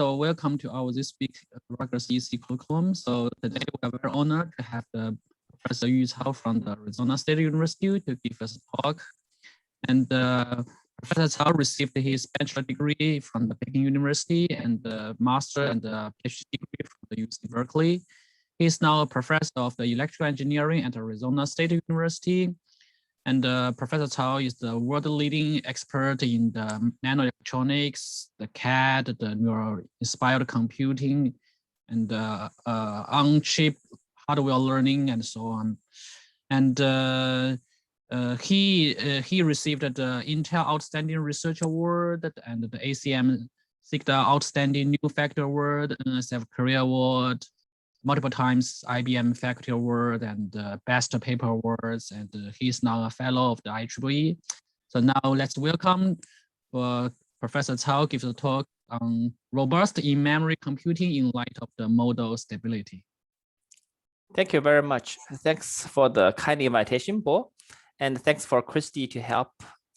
So welcome to our this week Rutgers ECE Colloquium. So today we are very honored to have the Professor Yu Cao from the Arizona State University to give us a talk. And Professor Cao received his bachelor degree from the Peking University and the master and the PhD degree from the UC Berkeley. He is now a professor of the electrical engineering at Arizona State University. And Professor Cao is the world-leading expert in the nanoelectronics, the CAD, the neural-inspired computing, and on-chip hardware learning, and so on. And he received the Intel Outstanding Research Award and the ACM SIGDA Outstanding New Factor Award, NSF Career Award, multiple times IBM Faculty Award and Best Paper Awards, and he's now a fellow of the IEEE. So now let's welcome Professor Cao gives a talk on robust in-memory computing in light of the model stability. Thank you very much. Thanks for the kind invitation, Bo, and thanks for Christy to help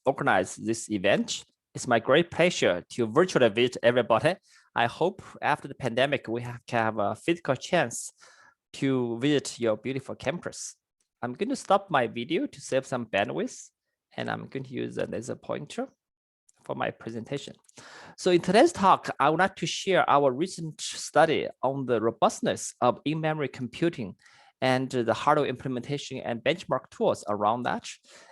organize this event. It's my great pleasure to virtually visit everybody. I hope after the pandemic, we can have a physical chance to visit your beautiful campus. I'm going to stop my video to save some bandwidth, and I'm going to use a laser pointer for my presentation. So in today's talk, I would like to share our recent study on the robustness of in-memory computing and the hardware implementation and benchmark tools around that.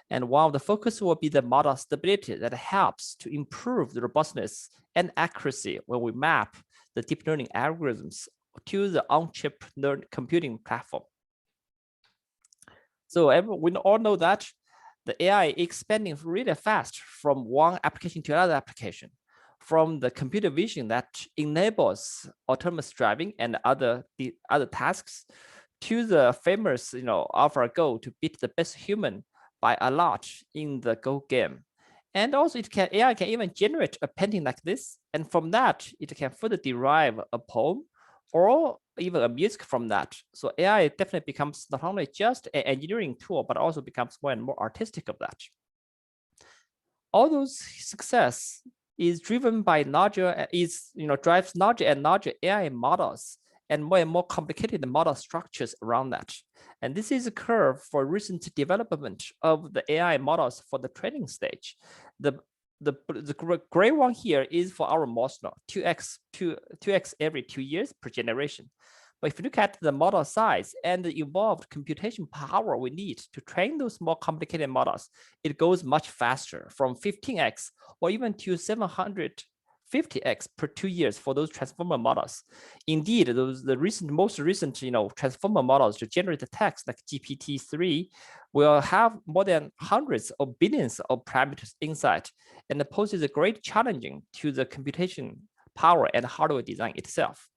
And one of the focus will be the model stability that helps to improve the robustness and accuracy when we map the deep learning algorithms to the on-chip computing platform. So we all know that the AI is expanding really fast from one application to another application, from the computer vision that enables autonomous driving and other tasks, to the famous, AlphaGo to beat the best human by a lot in the Go game. And also AI can even generate a painting like this. And from that, it can further derive a poem or even a music from that. So AI definitely becomes not only just an engineering tool, but also becomes more and more artistic of that. All those success is driven by drives larger and larger AI models and more complicated model structures around that. And this is a curve for recent development of the AI models for the training stage. The gray one here is for our model, 2x every 2 years per generation. But if you look at the model size and the involved computation power we need to train those more complicated models, it goes much faster, from 15x or even to 750x per 2 years for those transformer models. Indeed, the most recent transformer models to generate the text like GPT-3 will have more than hundreds of billions of parameters inside, and it poses a great challenging to the computation power and hardware design itself.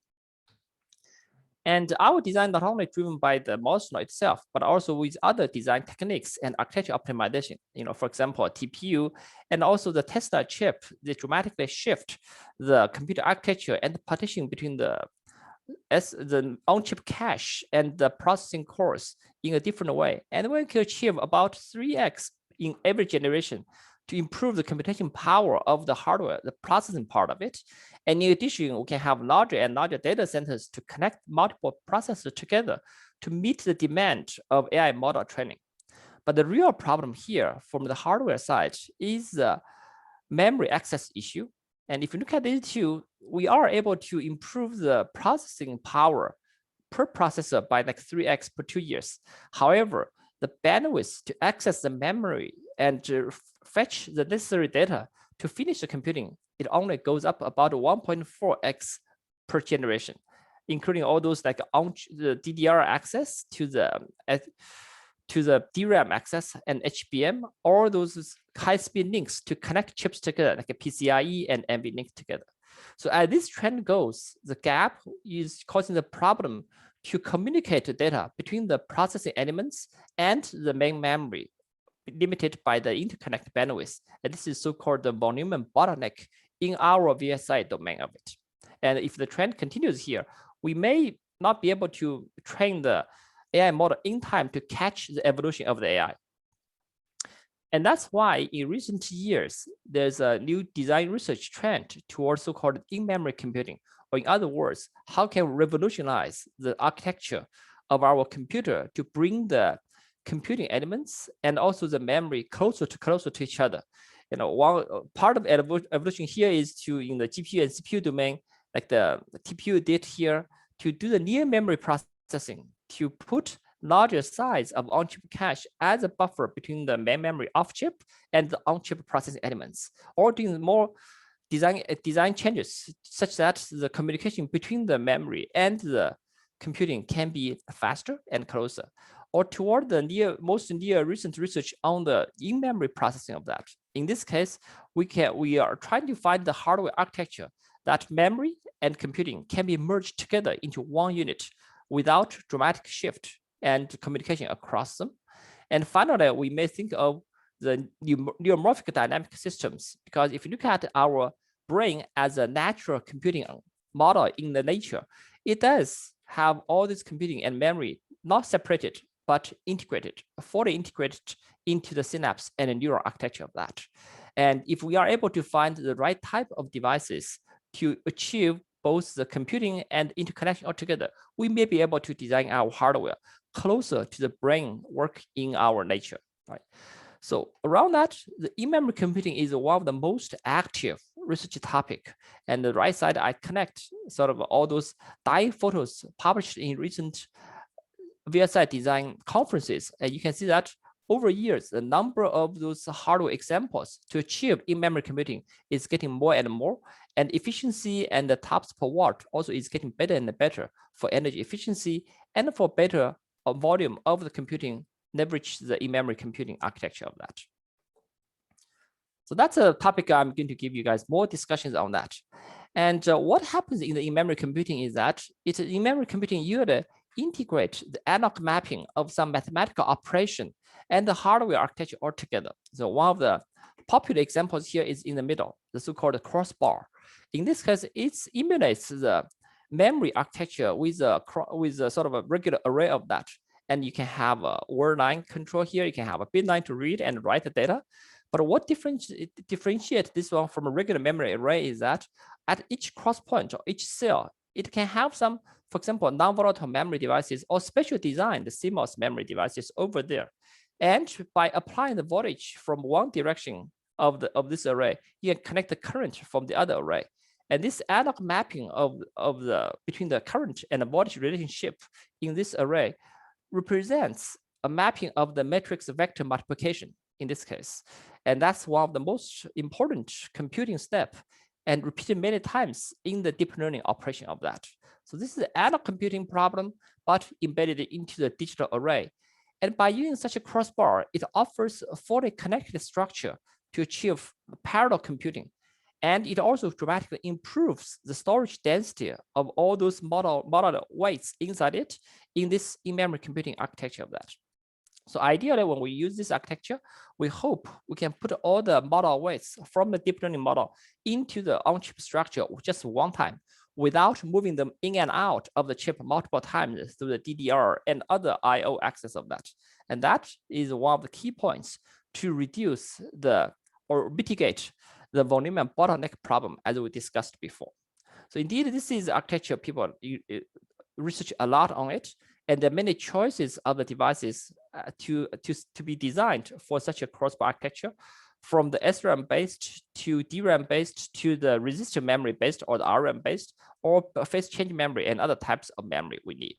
And our design not only driven by the model itself, but also with other design techniques and architecture optimization. For example, TPU and also the Tesla chip, they dramatically shift the computer architecture and the partition between the on-chip cache and the processing cores in a different way. And we can achieve about 3x in every generation to improve the computation power of the hardware, the processing part of it. And in addition, we can have larger and larger data centers to connect multiple processors together to meet the demand of AI model training. But the real problem here from the hardware side is the memory access issue. And if you look at these two, we are able to improve the processing power per processor by like 3x per 2 years. However, the bandwidth to access the memory and to fetch the necessary data to finish the computing, it only goes up about 1.4x per generation, including all those like the DDR access to the DRAM access and HBM, all those high-speed links to connect chips together, like a PCIe and NVLink together. So as this trend goes, the gap is causing the problem to communicate the data between the processing elements and the main memory, limited by the interconnect bandwidth. And this is so-called the von Neumann bottleneck in our VSI domain of it. And if the trend continues here, we may not be able to train the AI model in time to catch the evolution of the AI. And that's why in recent years, there's a new design research trend towards so-called in-memory computing, Or in other words, how can we revolutionize the architecture of our computer to bring the computing elements and also the memory closer to each other? One part of evolution here is to, in the GPU and CPU domain, like the TPU did here, to do the near memory processing, to put larger size of on-chip cache as a buffer between the main memory off-chip and the on-chip processing elements, or doing more design changes such that the communication between the memory and the computing can be faster and closer, or toward the most recent research on the in-memory processing of that. In this case, we are trying to find the hardware architecture that memory and computing can be merged together into one unit without dramatic shift and communication across them. And finally, we may think of the neuromorphic dynamic systems, because if you look at our brain as a natural computing model in the nature, it does have all this computing and memory not separated, but integrated, fully integrated into the synapse and the neural architecture of that. And if we are able to find the right type of devices to achieve both the computing and interconnection altogether, we may be able to design our hardware closer to the brain work in our nature, right? So around that, the in-memory computing is one of the most active research topic. And the right side, I connect sort of all those dying photos published in recent VSI design conferences. And you can see that over years, the number of those hardware examples to achieve in-memory computing is getting more and more, and efficiency and the TOPS per watt also is getting better and better for energy efficiency and for better volume of the computing, leverage the in-memory computing architecture of that. So that's a topic I'm going to give you guys more discussions on that. And what happens in the in-memory computing is that it's in-memory computing, you integrate the analog mapping of some mathematical operation and the hardware architecture altogether. So one of the popular examples here is in the middle, the so-called crossbar. In this case, it emulates the memory architecture with a sort of a regular array of that. And you can have a word line control here. You can have a bit line to read and write the data. But what differentiates this one from a regular memory array is that at each cross point or each cell, it can have some, for example, non-volatile memory devices or special designed CMOS memory devices over there. And by applying the voltage from one direction of this array, you can connect the current from the other array. And this analog mapping between the current and the voltage relationship in this array represents a mapping of the matrix vector multiplication in this case. And that's one of the most important computing step and repeated many times in the deep learning operation of that. So this is an analog computing problem, but embedded into the digital array. And by using such a crossbar, it offers a fully connected structure to achieve parallel computing. And it also dramatically improves the storage density of all those model weights inside it in this in-memory computing architecture of that. So ideally, when we use this architecture, we hope we can put all the model weights from the deep learning model into the on-chip structure just one time without moving them in and out of the chip multiple times through the DDR and other IO access of that. And that is one of the key points to reduce or mitigate the volume and bottleneck problem as we discussed before. So indeed, this is architecture people research a lot on it. And there are many choices of the devices to be designed for such a crossbar architecture, from the SRAM based to DRAM based to the resistor memory based or the RM based or phase change memory and other types of memory we need.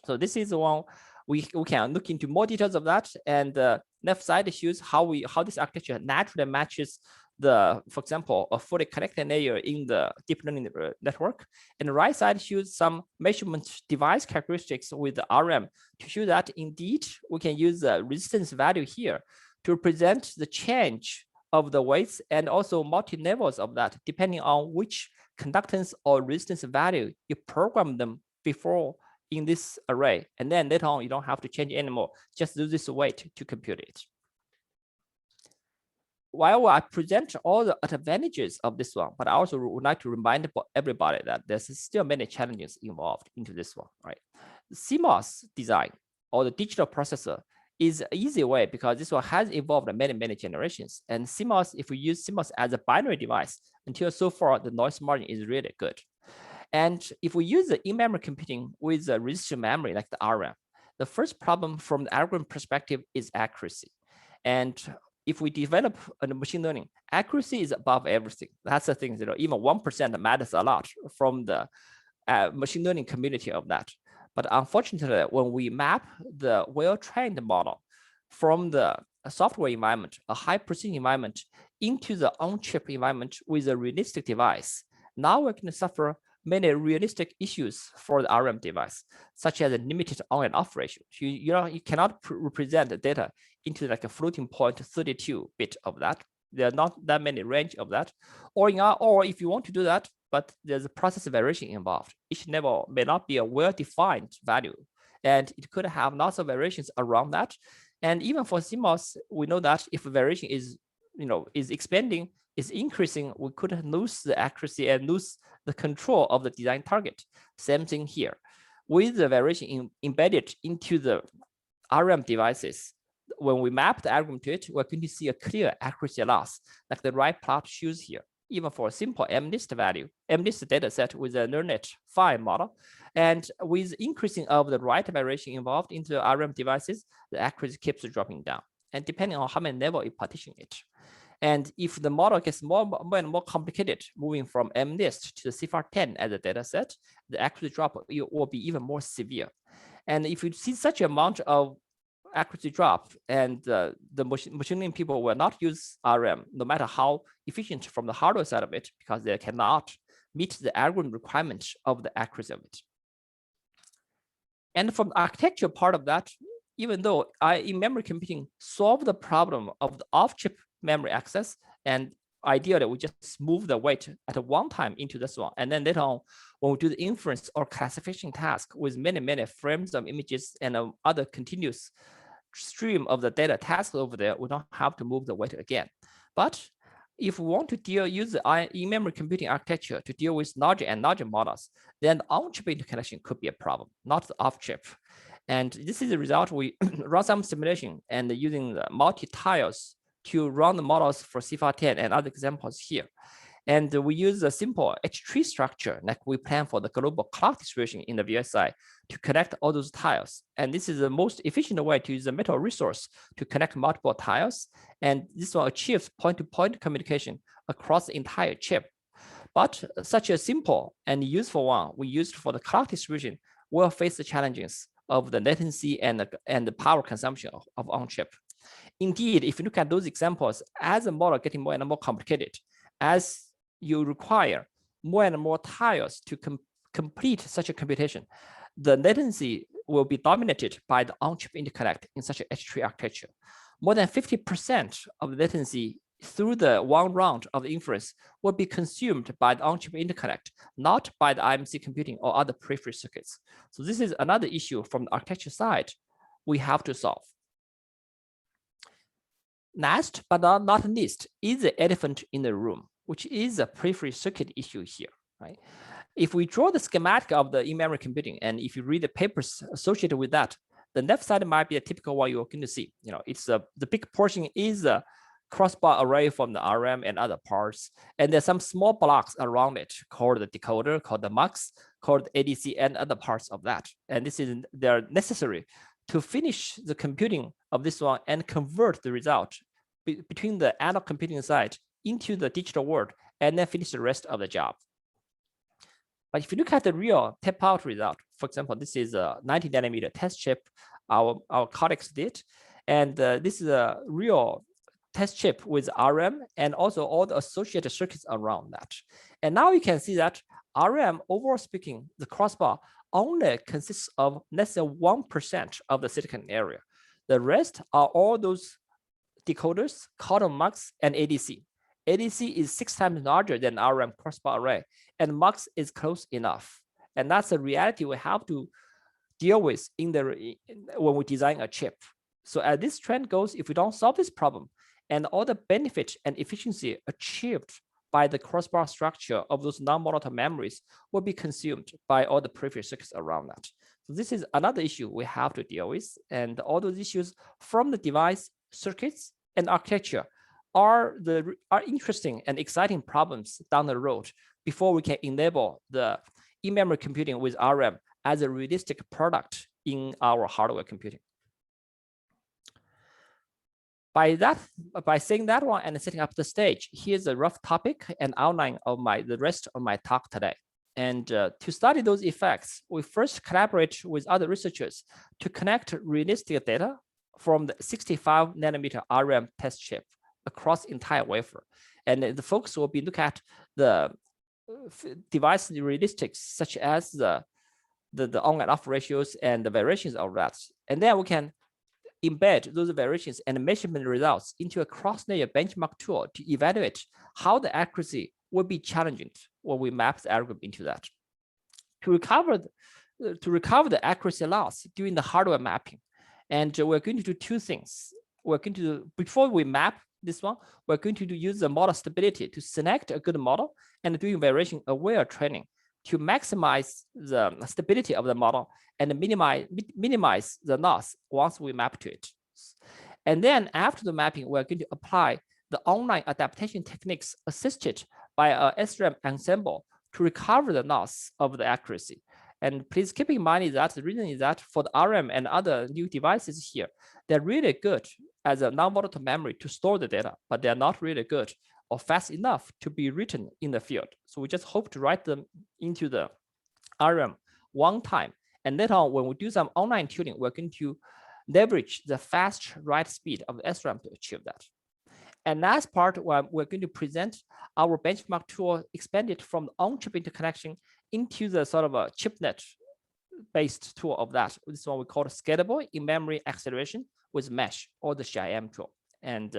So this is one we can look into more details of that. And the left side shows how this architecture naturally matches for example, a fully connected layer in the deep learning network. And the right side shows some measurement device characteristics with the RM to show that indeed we can use the resistance value here to represent the change of the weights and also multi-levels of that, depending on which conductance or resistance value you program them before in this array. And then later on, you don't have to change anymore. Just do this weight to compute it. While I present all the advantages of this one, but I also would like to remind everybody that there's still many challenges involved into this one, right? CMOS design or the digital processor is an easy way because this one has evolved many generations. And CMOS, if we use CMOS as a binary device, until so far, the noise margin is really good. And if we use the in-memory computing with the register memory like the RAM, the first problem from the algorithm perspective is accuracy. And if we develop a machine learning, accuracy is above everything. That's the thing, even 1% matters a lot from the machine learning community of that. But unfortunately, when we map the well-trained model from the software environment, a high precision environment, into the on-chip environment with a realistic device, now we're going to suffer many realistic issues for the RAM device, such as a limited on and off ratio. You cannot represent the data into like a floating point 32 bit of that. There are not that many range of that. Or if you want to do that, but there's a process variation involved. Each level may not be a well-defined value, and it could have lots of variations around that. And even for CMOS, we know that if variation is expanding, is increasing, we could lose the accuracy and lose the control of the design target. Same thing here. With the variation embedded into the RAM devices, when we map the algorithm to it, we're going to see a clear accuracy loss, like the right plot shows here. Even for a simple MNIST data set with a NeurNet 5 model, and with increasing of the right variation involved into the RAM devices, the accuracy keeps dropping down. And depending on how many levels you partition it. And if the model gets more and more complicated, moving from MNIST to the CFAR10 as a data set, the accuracy drop will be even more severe. And if you see such amount of accuracy drop, and the machine learning people will not use RAM, no matter how efficient from the hardware side of it, because they cannot meet the algorithm requirements of the accuracy of it. And from the architecture part of that, even though in-memory computing solve the problem of the off-chip memory access, and ideally we just move the weight at one time into this one, and then later on when we do the inference or classification task with many frames of images and other continuous stream of the data tasks over there, we don't have to move the weight again. But if we want to use the in-memory computing architecture to deal with larger and larger models, then the on-chip interconnection could be a problem, not the off-chip. And this is the result. We run some simulation and using the multi-tiles to run the models for CFAR10 and other examples here. And we use a simple H-tree structure like we plan for the global clock distribution in the VSI to connect all those tiles. And this is the most efficient way to use the metal resource to connect multiple tiles. And this one achieves point-to-point communication across the entire chip. But such a simple and useful one we used for the clock distribution will face the challenges of the latency and the power consumption of on-chip. Indeed, if you look at those examples, as the model getting more and more complicated, as you require more and more tiles to complete such a computation, the latency will be dominated by the on-chip interconnect in such an H-tree architecture. More than 50% of the latency through the one round of the inference will be consumed by the on-chip interconnect, not by the IMC computing or other periphery circuits. So this is another issue from the architecture side we have to solve. Last but not least is the elephant in the room, which is a periphery circuit issue here, right? If we draw the schematic of the in-memory computing, and if you read the papers associated with that, the left side might be a typical one you're going to see. It's the big portion is a crossbar array from the RAM and other parts, and there's some small blocks around it called the decoder, called the MUX, called the ADC, and other parts of that. And they're necessary to finish the computing of this one and convert the result between the analog computing side into the digital world, and then finish the rest of the job. But if you look at the real tape-out result, for example, this is a 90 nanometer test chip our colleagues did, and this is a real test chip with RAM and also all the associated circuits around that. And now you can see that RAM, overall speaking, the crossbar only consists of less than 1% of the silicon area. The rest are all those decoders, called MUX and ADC. ADC is 6 times larger than RAM crossbar array, and MUX is close enough. And that's the reality we have to deal with when we design a chip. So as this trend goes, if we don't solve this problem, and all the benefit and efficiency achieved by the crossbar structure of those non-volatile memories will be consumed by all the peripheral circuits around that. So this is another issue we have to deal with. And all those issues from the device, circuits, and architecture are interesting and exciting problems down the road before we can enable the in-memory computing with RM as a realistic product in our hardware computing. By saying that one and setting up the stage, here's a rough topic and outline of the rest of my talk today. And to study those effects, we first collaborate with other researchers to connect realistic data from the 65 nanometer RM test chip across entire wafer. And the focus will be look at the device realistics, such as the on and off ratios and the variations of that. And then we can embed those variations and measurement results into a cross-layer benchmark tool to evaluate how the accuracy will be challenging when we map the algorithm into that. To recover the accuracy loss during the hardware mapping, and we're going to do two things. We're going to do, before we map this one, we're going to use the model stability to select a good model and doing variation aware training to maximize the stability of the model and minimize the loss once we map to it. And then after the mapping, we're going to apply the online adaptation techniques assisted by a SRAM ensemble to recover the loss of the accuracy. And please keep in mind that the reason is that for the RM and other new devices here, they're really good as a non-volatile memory to store the data, but they're not really good or fast enough to be written in the field. So we just hope to write them into the RM one time. And later on, when we do some online tuning, we're going to leverage the fast write speed of the SRAM to achieve that. And last part, we're going to present our benchmark tool expanded from on-chip interconnection into the sort of a chiplet-based tool of that. This one we call scalable in-memory acceleration with mesh or the SHIM tool. And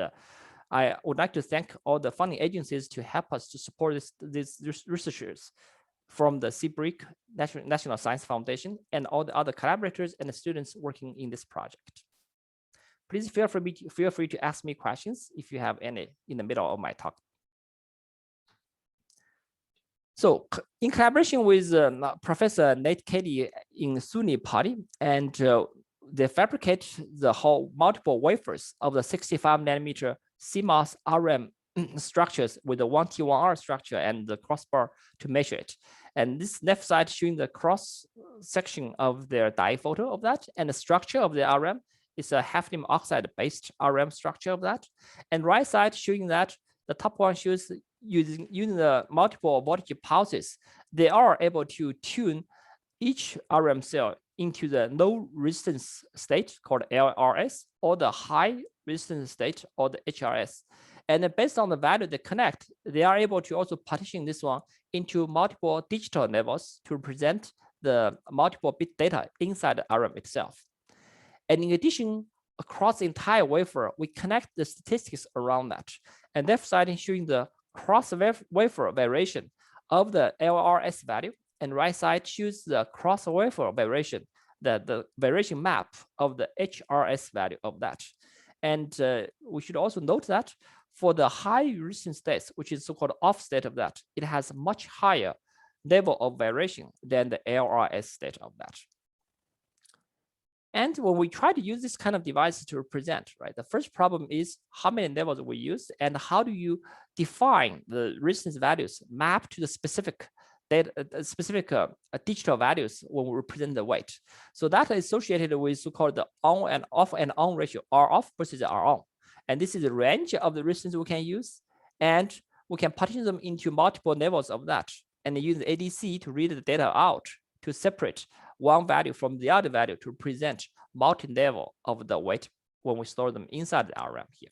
I would like to thank all the funding agencies to help us to support these researchers from the CBRIC National Science Foundation and all the other collaborators and the students working in this project. Please feel free to ask me questions if you have any in the middle of my talk. So in collaboration with Professor Nate Kelly in SUNY Party, and they fabricate the whole multiple wafers of the 65 nanometer CMOS RM structures with the 1T1R structure and the crossbar to measure it. And this left side showing the cross section of their dye photo of that, and the structure of the RM is a hafnium oxide based RM structure of that. And right side showing that the top one shows using the multiple voltage pulses, they are able to tune each RM cell into the low resistance state called LRS or the high resistance state or the HRS. And then based on the value they connect, they are able to also partition this one into multiple digital levels to represent the multiple bit data inside the RM itself. And in addition, across the entire wafer, we connect the statistics around that. And left side is showing the cross wafer variation of the LRS value, and right side shows the cross wafer variation, the variation map of the HRS value of that. And we should also note that for the high resistance states, which is so-called off state of that, it has much higher level of variation than the LRS state of that. And when we try to use this kind of device to represent, right, the first problem is how many levels we use and how do you define the resistance values map to the specific data, digital values when we represent the weight. So that is associated with so-called the on and on ratio, R off versus R on. And this is the range of the resistance we can use. And we can partition them into multiple levels of that and use the ADC to read the data out to separate one value from the other value to present multi-level of the weight when we store them inside the RM here.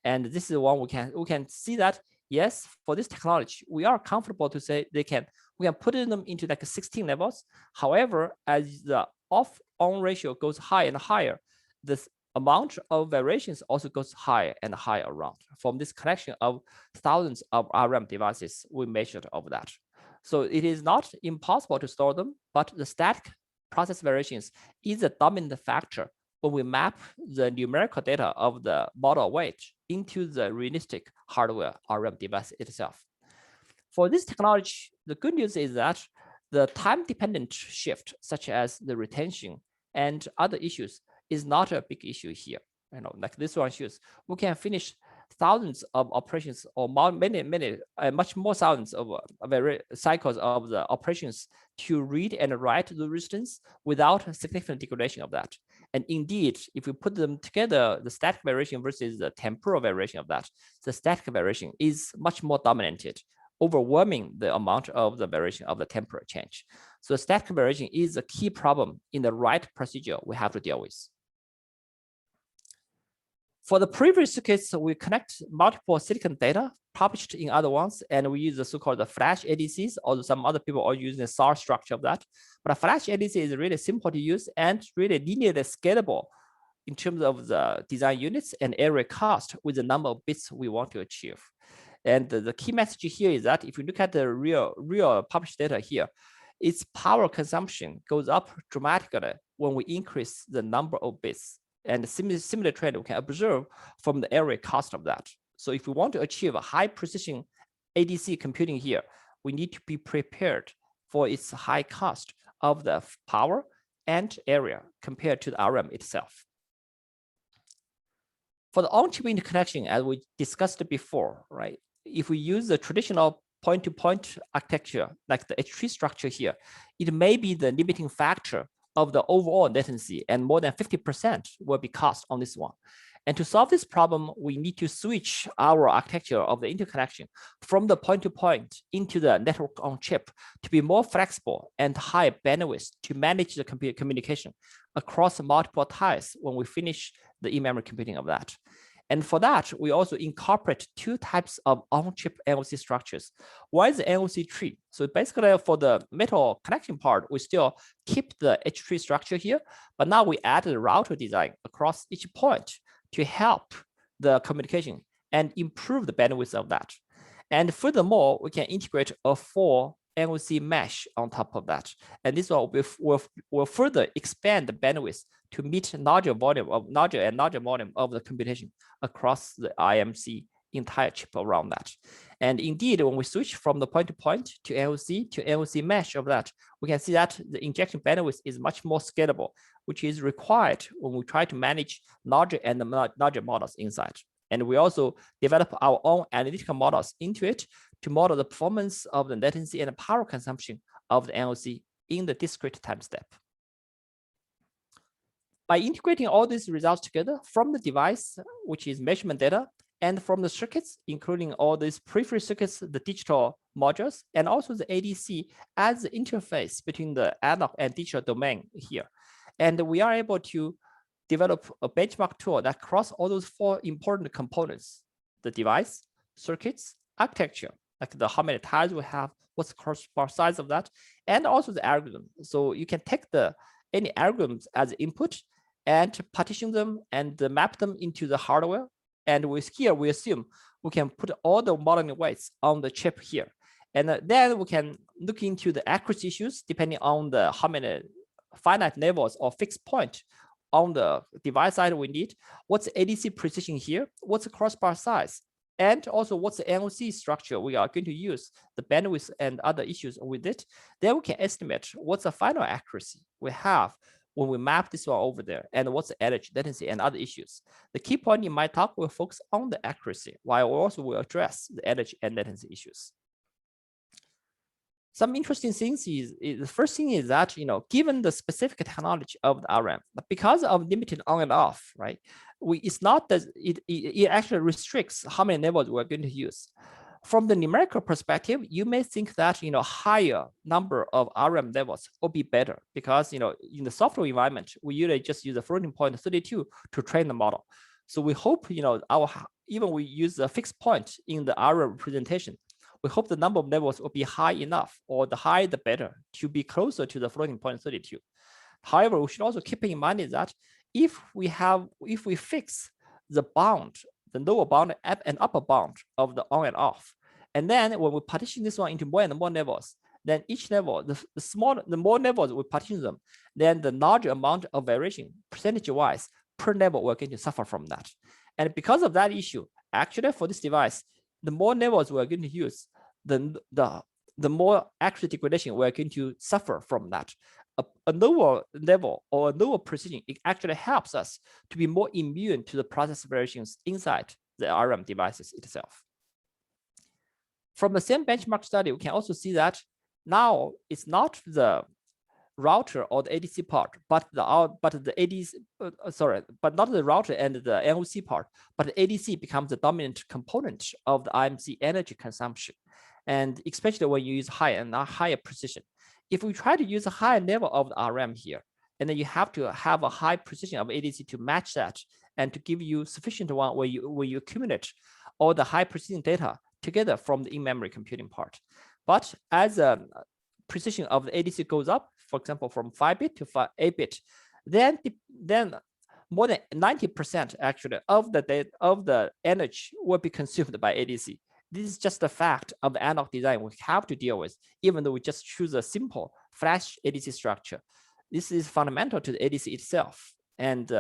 And this is one we can see that, yes, for this technology, we are comfortable to say we can put them into like 16 levels. However, as the off-on ratio goes higher and higher, this amount of variations also goes higher and higher around from this collection of thousands of RM devices we measured of that. So it is not impossible to store them, but the static process variations is a dominant factor when we map the numerical data of the model weight into the realistic hardware RM device itself. For this technology, the good news is that the time-dependent shift, such as the retention and other issues, is not a big issue here. Like this one shows, we can finish thousands of operations or much more thousands of cycles of the operations to read and write the resistance without significant degradation of that. And indeed, if we put them together, the static variation versus the temporal variation of that, the static variation is much more dominated, overwhelming the amount of the variation of the temporal change. So static variation is a key problem in the right procedure we have to deal with. For the previous circuits, we connect multiple silicon data published in other ones, and we use the so-called flash ADCs, although some other people are using the SAR structure of that. But a flash ADC is really simple to use and really linearly scalable in terms of the design units and area cost with the number of bits we want to achieve. And the key message here is that if you look at the real published data here, its power consumption goes up dramatically when we increase the number of bits. And similar trend we can observe from the area cost of that. So if we want to achieve a high precision ADC computing here, we need to be prepared for its high cost of the power and area compared to the RM itself. For the on-chip interconnection, as we discussed before, right? If we use the traditional point-to-point architecture, like the H3 structure here, it may be the limiting factor of the overall latency, and more than 50% will be cost on this one. And to solve this problem, we need to switch our architecture of the interconnection from the point-to-point into the network on chip to be more flexible and high bandwidth to manage the communication across multiple ties when we finish the in-memory computing of that. And for that, we also incorporate two types of on-chip NOC structures. One is the NOC tree. So basically for the metal connection part, we still keep the H3 structure here, but now we add the router design across each point to help the communication and improve the bandwidth of that. And furthermore, we can integrate a full NOC mesh on top of that. And this will further expand the bandwidth to meet larger and larger volume of the computation across the IMC entire chip around that. And indeed, when we switch from the point-to-point to NOC mesh of that, we can see that the injection bandwidth is much more scalable, which is required when we try to manage larger and larger models inside. And we also develop our own analytical models into it to model the performance of the latency and power consumption of the NOC in the discrete time step. By integrating all these results together from the device, which is measurement data, and from the circuits, including all these peripheral circuits, the digital modules, and also the ADC as the interface between the analog and digital domain here. And we are able to develop a benchmark tool that cross all those four important components: the device, circuits, architecture, like how many tiles we have, what's the crossbar size of that, and also the algorithm. So you can take any algorithms as input and partition them and map them into the hardware. And here we assume we can put all the modeling weights on the chip here. And then we can look into the accuracy issues depending on how many finite levels or fixed point on the device side we need. What's the ADC precision here? What's the crossbar size? And also what's the NOC structure we are going to use, the bandwidth and other issues with it. Then we can estimate what's the final accuracy we have when we map this one over there, and what's the edge, latency, and other issues. The key point in my talk will focus on the accuracy, while we also will address the edge and latency issues. Some interesting things is the first thing is that, given the specific technology of the RM, because of limited on and off, right? It's not that it actually restricts how many levels we're going to use. From the numerical perspective, you may think that higher number of RM levels will be better because in the software environment we usually just use a floating point 32 to train the model. So we hope even we use a fixed point in the RM representation, we hope the number of levels will be high enough, or the higher the better, to be closer to the floating point 32. However, we should also keep in mind is that if we fix the bound, the lower bound and upper bound of the on and off, and then when we partition this one into more and more levels, then each level, the more levels we partition them, then the larger amount of variation percentage-wise per level we're going to suffer from that. And because of that issue, actually for this device, the more levels we're going to use, the more accurate degradation we're going to suffer from that. A lower level or a lower precision, it actually helps us to be more immune to the process variations inside the RM devices itself. From the same benchmark study, we can also see that now it's not the router or the ADC part, but the ADC, but not the router and the NOC part, but the ADC becomes the dominant component of the IMC energy consumption, and especially when you use higher precision. If we try to use a higher level of the RM here, and then you have to have a high precision of ADC to match that and to give you sufficient one where you accumulate all the high precision data together from the in-memory computing part. But as precision of the ADC goes up, for example, from 5-bit to 8-bit, then more than 90% actually of the energy will be consumed by ADC. This is just a fact of the analog design we have to deal with, even though we just choose a simple flash ADC structure. This is fundamental to the ADC itself. And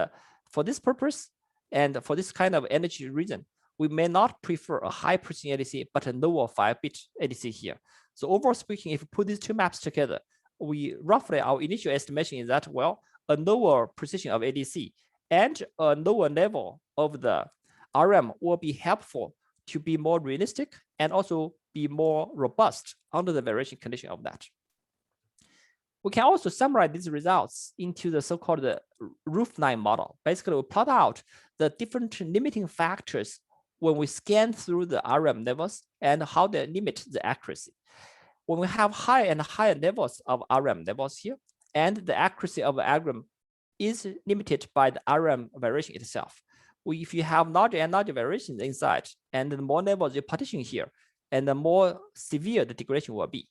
for this purpose, and for this kind of energy reason, we may not prefer a high precision ADC, but a lower 5-bit ADC here. So overall speaking, if we put these two maps together, our initial estimation is that, well, a lower precision of ADC and a lower level of the RM will be helpful to be more realistic and also be more robust under the variation condition of that. We can also summarize these results into the so-called roof line model. Basically, we plot out the different limiting factors when we scan through the RM levels and how they limit the accuracy. When we have higher and higher levels of RM levels here, and the accuracy of the algorithm is limited by the RM variation itself. If you have larger and larger variations inside, and the more levels you partition here, and the more severe the degradation will be.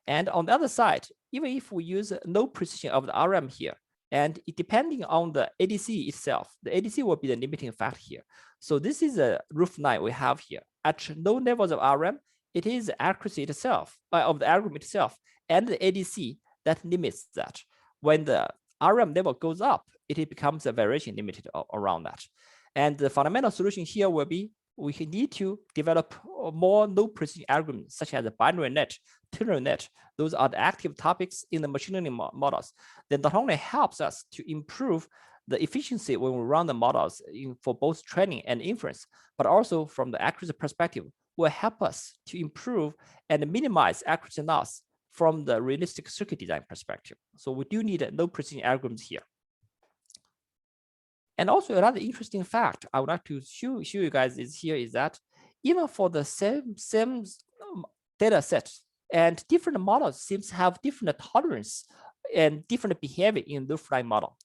And on the other side, even if we use low precision of the RM here, and depending on the ADC itself, the ADC will be the limiting factor here. So this is a roof line we have here. At low levels of RM, it is the accuracy itself of the algorithm itself and the ADC that limits that. When the RM level goes up, it becomes a variation limited around that. And the fundamental solution here will be we need to develop more low precision algorithms such as the binary net, ternary net. Those are the active topics in the machine learning models that not only helps us to improve the efficiency when we run the models for both training and inference, but also from the accuracy perspective, will help us to improve and minimize accuracy loss from the realistic circuit design perspective. So we do need low precision algorithms here. And also another interesting fact I would like to show you guys is that even for the same data set, and different models seems to have different tolerance and different behavior in the roof line model.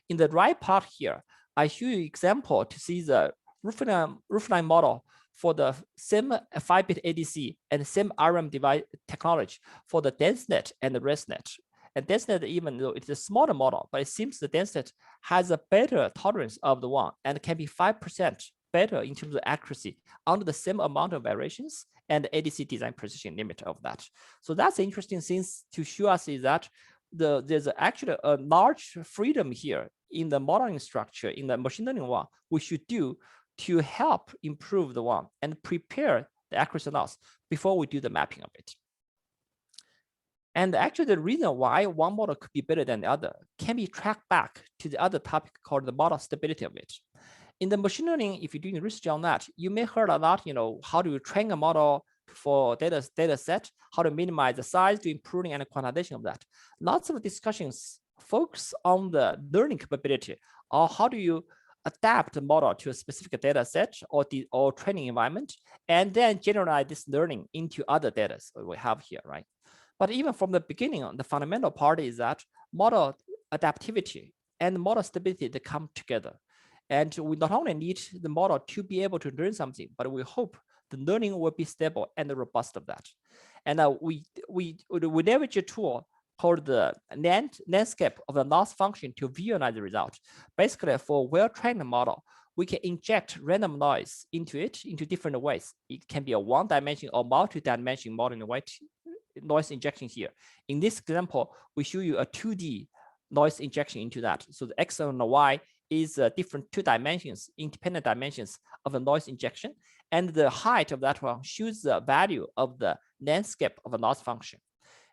In the right part here, I show you example to see the roof line model for the same 5-bit ADC and same RM device technology for the DenseNet and the ResNet. And DenseNet, even though it's a smaller model, but it seems the DenseNet has a better tolerance of the one and can be 5% better in terms of accuracy under the same amount of variations and the ADC design precision limit of that. So that's interesting things to show us is that there's actually a large freedom here in the modeling structure in the machine learning one we should do to help improve the one and prepare the accuracy loss before we do the mapping of it. And actually the reason why one model could be better than the other can be tracked back to the other topic called the model stability of it. In the machine learning, if you're doing research on that, you may heard a lot, how do you train a model for data set, how to minimize the size, do improving and quantization of that. Lots of discussions focus on the learning capability, or how do you adapt the model to a specific data set or training environment, and then generalize this learning into other data we have here, right? But even from the beginning, the fundamental part is that model adaptivity and model stability, they come together. And we not only need the model to be able to learn something, but we hope the learning will be stable and robust of that. And we leverage a tool called the landscape of the loss function to visualize the result. Basically, for a well-trained model, we can inject random noise into it into different ways. It can be a one-dimension or multi-dimension model noise injection here. In this example, we show you a 2D noise injection into that. So the X and the Y is different 2 dimensions, independent dimensions of the noise injection. And the height of that one shows the value of the landscape of a loss function.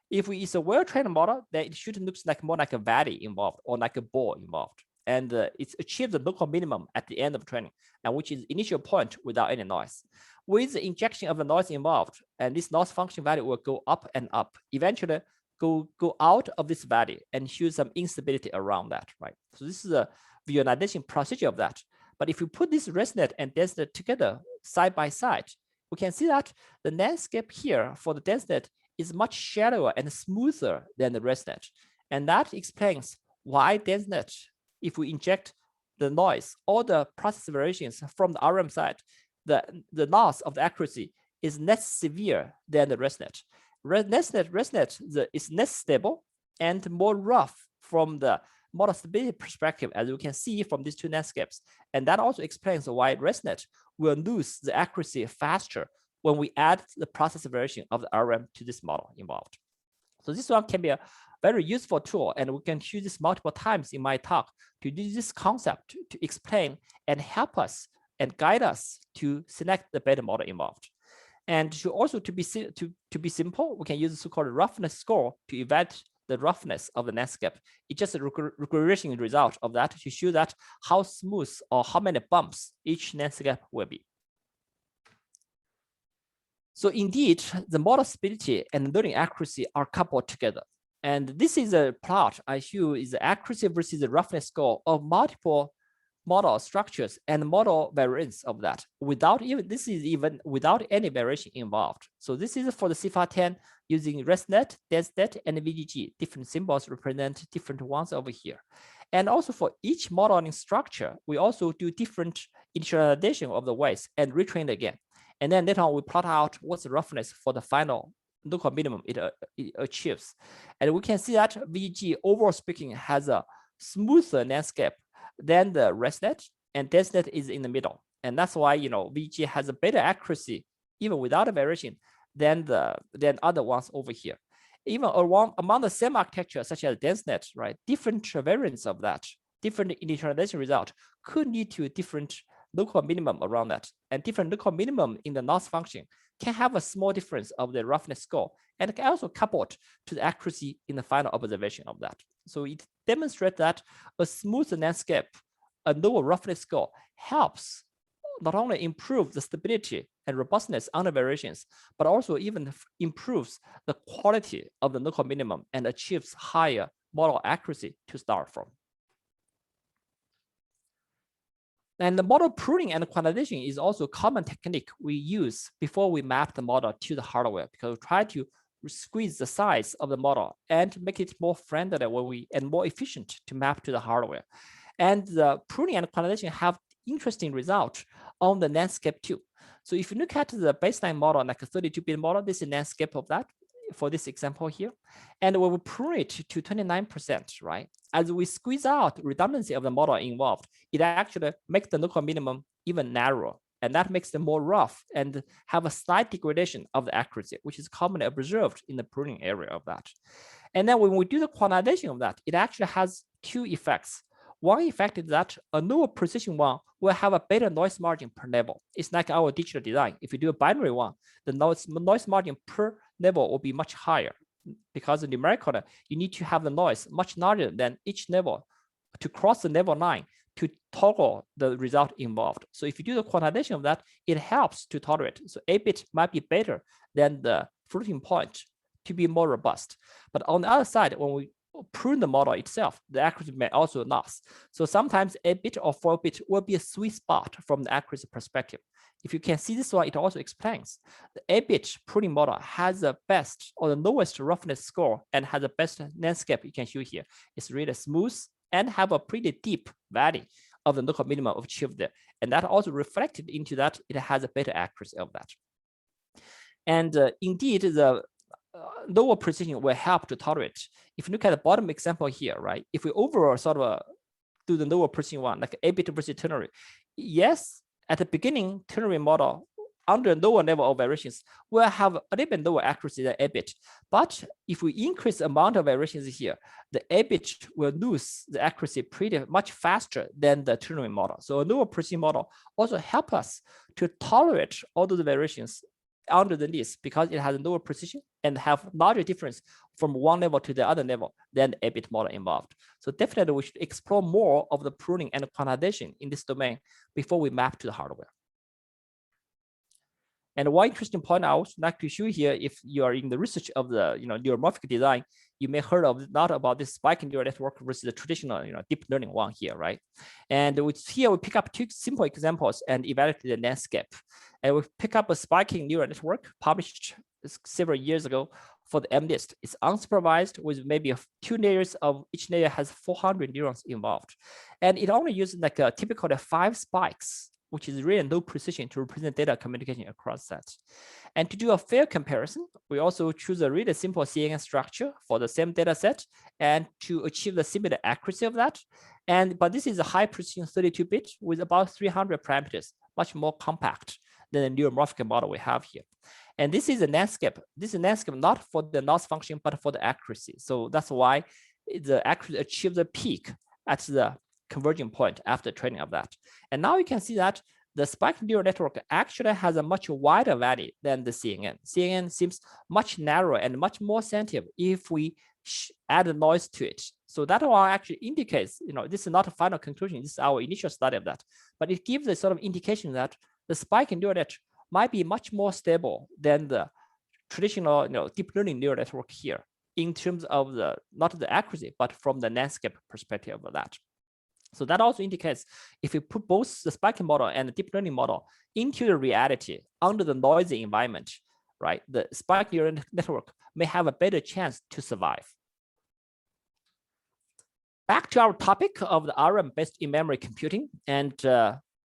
If it's a well-trained model, then it should look like more like a valley involved or like a ball involved. and it's achieved the local minimum at the end of training, and which is initial point without any noise. With the injection of the noise involved, and this loss function value will go up and up, eventually go out of this value and show some instability around that, right? So this is a visualization procedure of that. But if you put this ResNet and DenseNet together side by side, we can see that the landscape here for the DenseNet is much shallower and smoother than the ResNet. And that explains why DenseNet, if we inject the noise or the process variations from the RM side, the loss of the accuracy is less severe than the ResNet. ResNet is less stable and more rough from the model stability perspective, as you can see from these two landscapes. And that also explains why ResNet will lose the accuracy faster when we add the process variation of the RM to this model involved. So this one can be a very useful tool, and we can use this multiple times in my talk to use this concept to explain and help us and guide us to select the better model involved. And to be simple, we can use the so-called roughness score to evaluate the roughness of the landscape. It's just a regression result of that to show that how smooth or how many bumps each landscape will be. So indeed, the model stability and learning accuracy are coupled together. And this is a plot I show is the accuracy versus the roughness score of multiple model structures and model variance of that without any variation involved. So this is for the CIFAR-10 using ResNet, DenseNet, and VGG. Different symbols represent different ones over here. And also for each modeling structure, we also do different initialization of the weights and retrain again. And then later on, we plot out what's the roughness for the final local minimum it achieves. And we can see that VGG, overall speaking, has a smoother landscape than the ResNet, and DenseNet is in the middle. And that's why, VGG has a better accuracy, even without a variation, than other ones over here. Even among the same architecture, such as DenseNet, right, different variants of that, different initialization result could lead to a different local minimum around that. And different local minimum in the loss function can have a small difference of the roughness score, and can also couple to the accuracy in the final observation of that. So it demonstrates that a smooth landscape, a lower roughness score, helps not only improve the stability and robustness under variations, but also even improves the quality of the local minimum and achieves higher model accuracy to start from. And the model pruning and quantization is also a common technique we use before we map the model to the hardware, because we try to squeeze the size of the model and make it more friendly and more efficient to map to the hardware. And the pruning and quantization have interesting results on the landscape too. So if you look at the baseline model, like a 32-bit model, this is a landscape of that for this example here. And when we prune it to 29%, right? As we squeeze out redundancy of the model involved, it actually makes the local minimum even narrower. And that makes them more rough and have a slight degradation of the accuracy, which is commonly observed in the pruning area of that. And then when we do the quantization of that, it actually has two effects. One effect is that a lower precision one will have a better noise margin per level. It's like our digital design. If you do a binary one, the noise margin per level will be much higher, because numerically, you need to have the noise much larger than each level to cross the level line to toggle the result involved. So if you do the quantization of that, it helps to tolerate. So a bit might be better than the floating point to be more robust. But on the other side, when we prune the model itself, the accuracy may also lose. So sometimes a bit or 4-bit will be a sweet spot from the accuracy perspective. If you can see this one, it also explains the 8-bit pruning model has the best or the lowest roughness score and has the best landscape you can show here. It's really smooth and have a pretty deep valley of the local minimum achieved there. And that also reflected into that it has a better accuracy of that. And indeed, the lower precision will help to tolerate. If you look at the bottom example here, right? If we overall sort of do the lower precision one, like 8-bit versus ternary, yes, at the beginning, ternary model under lower level of variations will have a little bit lower accuracy than 8-bit. But if we increase the amount of variations here, the 8-bit will lose the accuracy pretty much faster than the ternary model. So a lower precision model also help us to tolerate all those variations under the list because it has lower precision and have larger difference from one level to the other level than the 8-bit model involved. So definitely we should explore more of the pruning and quantization in this domain before we map to the hardware. And one interesting point I would like to show here, if you are in the research of the neuromorphic design, you may heard of not about this spiking neural network versus the traditional deep learning one here, right? And here we pick up two simple examples and evaluate the landscape. And we pick up a spiking neural network published several years ago for the MNIST. It's unsupervised with maybe 2 layers of each layer has 400 neurons involved. And it only uses like a typical 5 spikes, which is really low precision to represent data communication across that. And to do a fair comparison, we also choose a really simple CNN structure for the same data set and to achieve the similar accuracy of that. But this is a high precision 32-bit with about 300 parameters, much more compact than the neuromorphic model we have here. And this is a landscape. This is a landscape not for the loss function, but for the accuracy. So that's why the accuracy achieves a peak at the converging point after training of that. And now you can see that the spike neural network actually has a much wider value than the CNN. CNN seems much narrower and much more sensitive if we add noise to it. So that one actually indicates, this is not a final conclusion. This is our initial study of that, but it gives a sort of indication that the spike neural net might be much more stable than the traditional, deep learning neural network here in terms of the not the accuracy, but from the landscape perspective of that. So that also indicates if we put both the spiking model and the deep learning model into the reality under the noisy environment, right, the spike neural network may have a better chance to survive. Back to our topic of the RM-based in-memory computing, and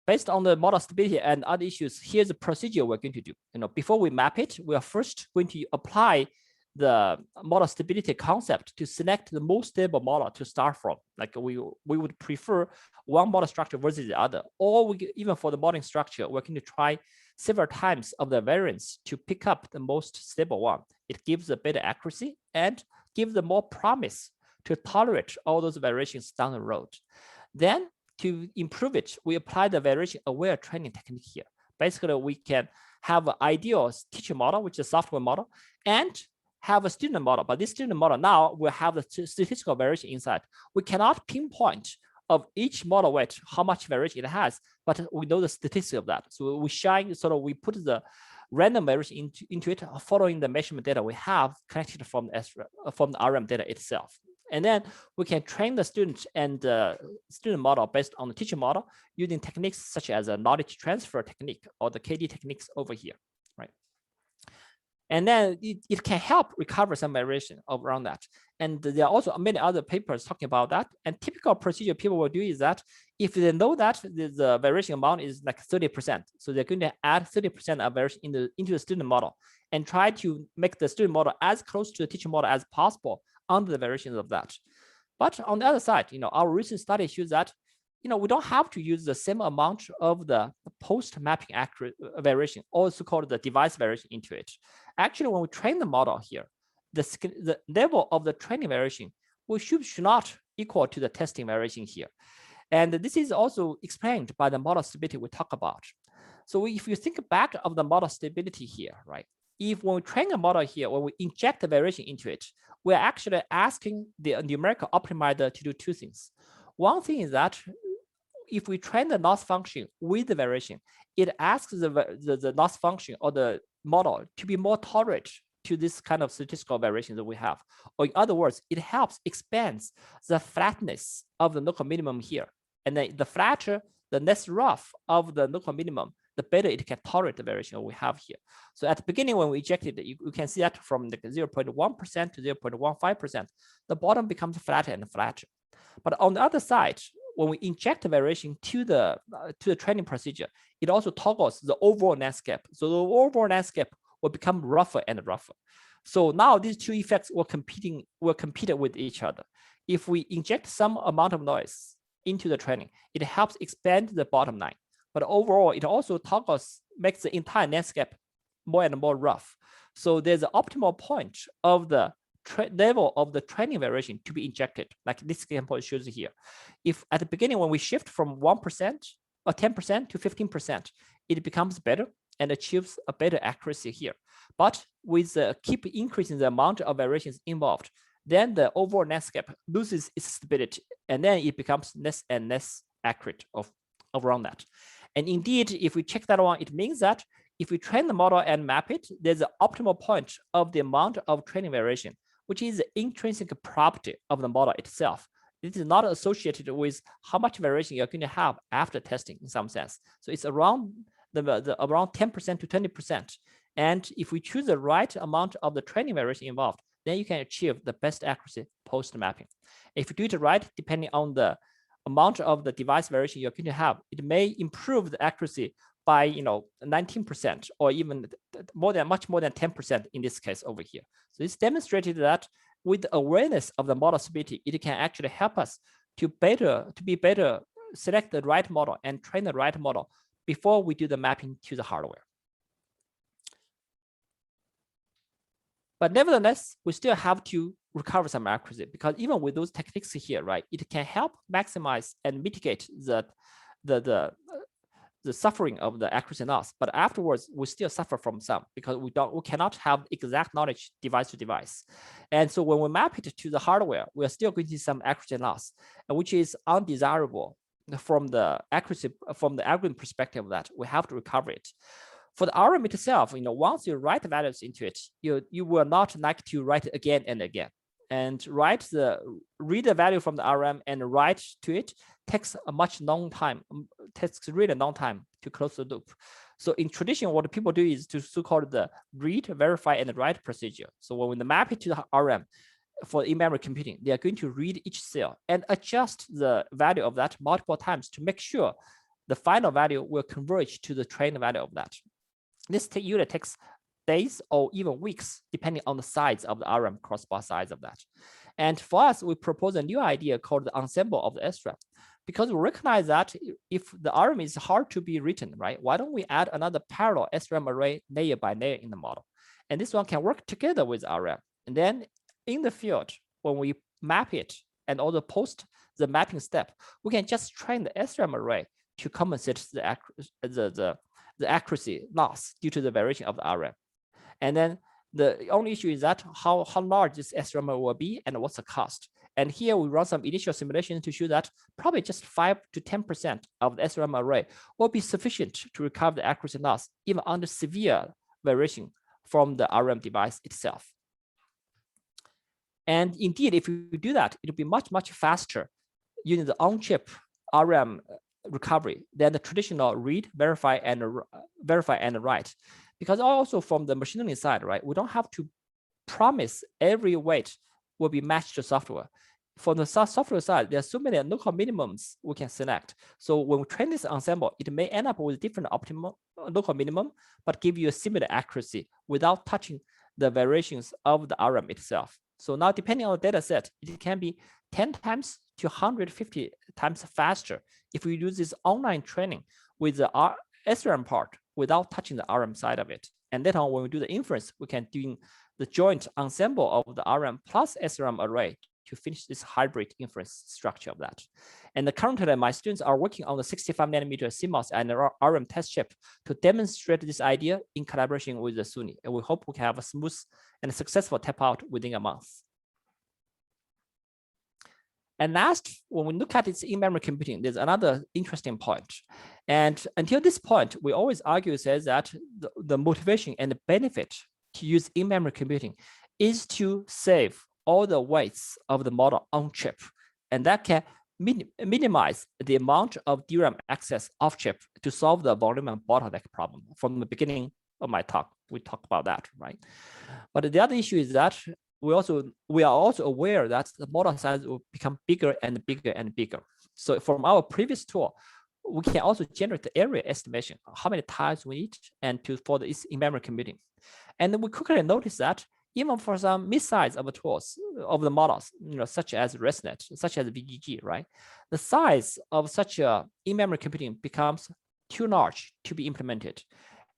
based on the model stability and other issues, here's the procedure we're going to do. Before we map it, we are first going to apply the model stability concept to select the most stable model to start from. Like we would prefer one model structure versus the other, or even for the modeling structure, we're going to try several times of the variance to pick up the most stable one. It gives a better accuracy and gives the more promise to tolerate all those variations down the road. Then to improve it, we apply the variation aware training technique here. Basically, we can have an ideal teacher model, which is a software model, and have a student model, but this student model now will have the statistical variation inside. We cannot pinpoint of each model weight how much variation it has, but we know the statistics of that. So we put the random variation into it following the measurement data we have collected from the RM data itself. And then we can train the student and the student model based on the teacher model using techniques such as a knowledge transfer technique or the KD techniques over here, right? And then it can help recover some variation around that. And there are also many other papers talking about that. And typical procedure people will do is that if they know that the variation amount is like 30%, so they're going to add 30% of variation into the student model and try to make the student model as close to the teacher model as possible under the variations of that. But on the other side, our recent study shows that we don't have to use the same amount of the post-mapping accurate variation, also called the device variation, into it. Actually, when we train the model here, the level of the training variation should not equal to the testing variation here. And this is also explained by the model stability we talk about. So if you think back of the model stability here, right? When we train a model here, when we inject the variation into it, we're actually asking the numerical optimizer to do two things. One thing is that if we train the loss function with the variation, it asks the loss function or the model to be more tolerant to this kind of statistical variation that we have. Or in other words, it helps expands the flatness of the local minimum here. And then the flatter, the less rough of the local minimum, the better it can tolerate the variation we have here. So at the beginning, when we inject it, you can see that from like 0.1% to 0.15%, the bottom becomes flatter and flatter. But on the other side, when we inject the variation to the training procedure, it also toggles the overall landscape. So the overall landscape will become rougher and rougher. So now these two effects will compete with each other. If we inject some amount of noise into the training, it helps expand the bottom line. But overall, it also makes the entire landscape more and more rough. So there's an optimal point of the level of the training variation to be injected, like this example shows here. If at the beginning, when we shift from 1% or 10% to 15%, it becomes better and achieves a better accuracy here. But with keep increasing the amount of variations involved, then the overall landscape loses its stability, and then it becomes less and less accurate around that. And indeed, if we check that one, it means that if we train the model and map it, there's an optimal point of the amount of training variation, which is the intrinsic property of the model itself. It is not associated with how much variation you're going to have after testing in some sense. So it's around around 10% to 20%. And if we choose the right amount of the training variation involved, then you can achieve the best accuracy post mapping. If you do it right, depending on the amount of the device variation you're going to have, it may improve the accuracy by 19% or even much more than 10% in this case over here. So it's demonstrated that with the awareness of the model stability, it can actually help us to be better select the right model and train the right model before we do the mapping to the hardware. But nevertheless, we still have to recover some accuracy, because even with those techniques here, right, it can help maximize and mitigate the suffering of the accuracy loss. But afterwards, we still suffer from some, because we cannot have exact knowledge device to device. And so when we map it to the hardware, we are still going to see some accuracy loss, which is undesirable from the accuracy, from the algorithm perspective, that we have to recover it. For the RM itself, once you write values into it, you will not like to write it again and again. And read the value from the RM and write to it takes a much long time. Takes really long time to close the loop. So in tradition, what people do is to so-called the read, verify, and write procedure. So when we map it to the RM for in-memory computing, they are going to read each cell and adjust the value of that multiple times to make sure the final value will converge to the trained value of that. This usually takes days or even weeks, depending on the size of the RM, crossbar size of that. And for us, we propose a new idea called the ensemble of the SRAM, because we recognize that if the RM is hard to be written, right, why don't we add another parallel SRAM array layer by layer in the model? And this one can work together with RM. And then in the field, when we map it and also post the mapping step, we can just train the SRAM array to compensate the accuracy loss due to the variation of the RM. And then the only issue is that how large this SRAM will be and what's the cost. And here we run some initial simulations to show that probably just 5 to 10% of the SRAM array will be sufficient to recover the accuracy loss, even under severe variation from the RM device itself. And indeed, if you do that, it'll be much, much faster using the on-chip RM recovery than the traditional read, verify, and write. Because also from the machine learning side, right, we don't have to promise every weight will be matched to software. For the software side, there are so many local minimums we can select. So when we train this ensemble, it may end up with different optimal local minimum, but give you a similar accuracy without touching the variations of the RM itself. So now, depending on the data set, it can be 10 times to 150 times faster if we use this online training with the SRAM part without touching the RM side of it. And later on, when we do the inference, we can do the joint ensemble of the RM plus SRAM array to finish this hybrid inference structure of that. And currently, my students are working on the 65 nanometer CMOS and RM test chip to demonstrate this idea in collaboration with the SUNY. And we hope we can have a smooth and successful tap out within a month. And last, when we look at its in-memory computing, there's another interesting point. And until this point, we always argue says that the motivation and the benefit to use in-memory computing is to save all the weights of the model on chip. And that can minimize the amount of DRAM access off chip to solve the volume and bottleneck problem. From the beginning of my talk, we talked about that, right? But the other issue is that we are also aware that the model size will become bigger and bigger and bigger. So from our previous tool, we can also generate the area estimation, how many tiles we need, and for this in-memory computing. And then we quickly notice that even for some mid-size of the tools of the models, such as ResNet, such as VGG, right? The size of such a in-memory computing becomes too large to be implemented.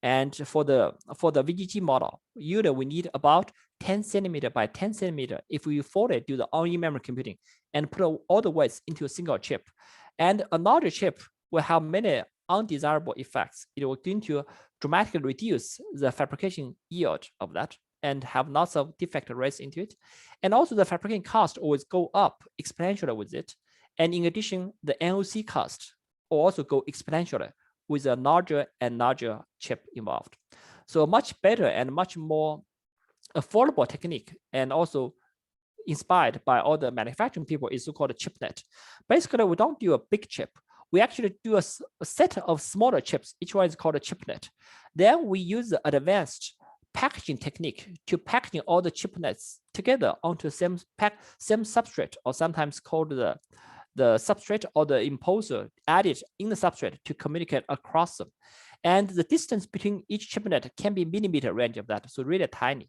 And for the VGG model, usually we need about 10 centimeter by 10 centimeter if we fully do the all in-memory computing and put all the weights into a single chip. And a larger chip will have many undesirable effects. It will going to dramatically reduce the fabrication yield of that and have lots of defect rates into it. And also the fabrication cost always go up exponentially with it. And in addition, the NOC cost will also go exponentially with a larger and larger chip involved. So a much better and much more affordable technique, and also inspired by all the manufacturing people, is so-called a chiplet. Basically, we don't do a big chip. We actually do a set of smaller chips. Each one is called a chiplet. Then we use the advanced packaging technique to packaging all the chiplets together onto same substrate, or sometimes called the substrate or the imposer added in the substrate to communicate across them. And the distance between each chiplet can be millimeter range of that, so really tiny.